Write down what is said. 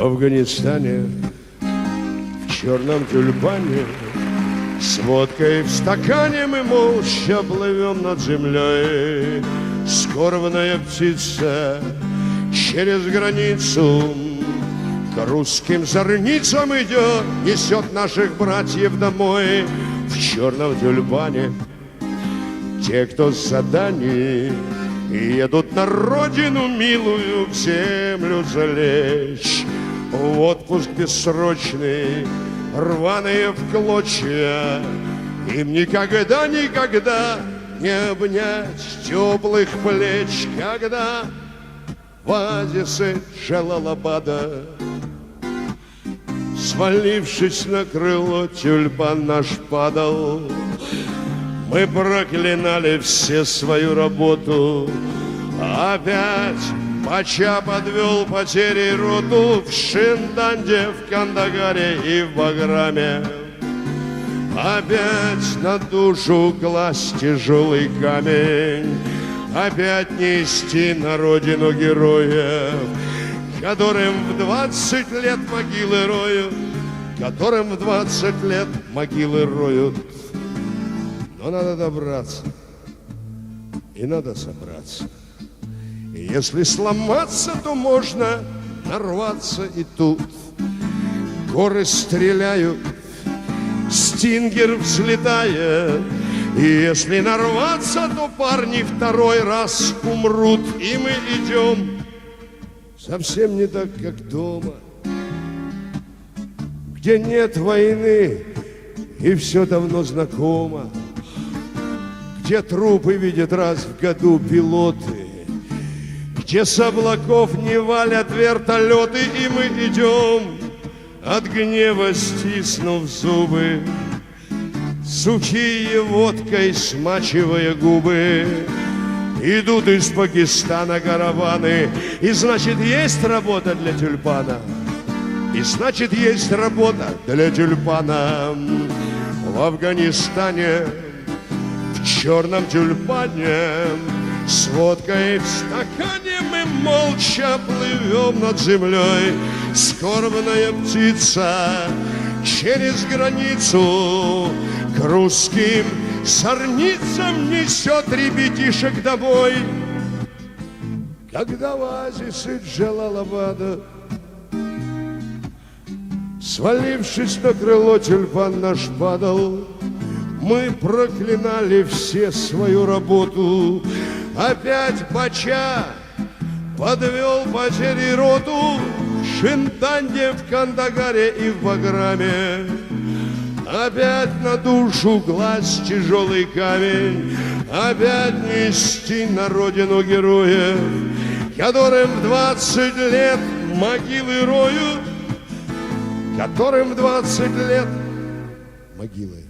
Афганистане, в черном тюльпане, с водкой в стакане мы молча плывем над землей. Скорбная птица через границу к русским зорницам идет, несет наших братьев домой. В черном тюльпане те, кто с заданий, едут на родину милую, в землю залечь. В отпуск бессрочный, рваные в клочья, им никогда, никогда не обнять теплых плеч, когда в оазисе Джалалабада, свалившись на крыло, тюльпан наш падал. Мы проклинали все свою работу. Опять Пача подвел потерей роту в Шинданде, в Кандагаре и в Баграме. Опять на душу класть тяжелый камень, опять нести на родину героев, которым в 20 лет могилы роют, которым в 20 лет могилы роют. Но надо добраться, и надо собраться. И если сломаться, то можно нарваться и тут. Горы стреляют, стингер взлетает, и если нарваться, то парни второй раз умрут. И мы идем совсем не так, как дома, где нет войны и все давно знакомо, где трупы видят раз в году пилоты, где с облаков не валят вертолеты. И мы идем от гнева, стиснув зубы, сухие водкой смачивая губы. Идут из Пакистана караваны, и значит есть работа для тюльпана, и значит есть работа для тюльпана. В Афганистане, в черном тюльпане, с водкой в стакане мы молча плывем над землей. Скорбная птица через границу к русским зорницам несет ребятишек домой. Когда в оазисе Джалалабада, свалившись на крыло, тюльпан наш падал, мы проклинали все свою работу. Опять Пача подвел потерей роту в Шинданде, в Кандагаре и в Баграме. Опять на душу класть тяжелый камень, опять нести на родину героев, которым в 20 лет могилы роют, которым в 20 лет могилы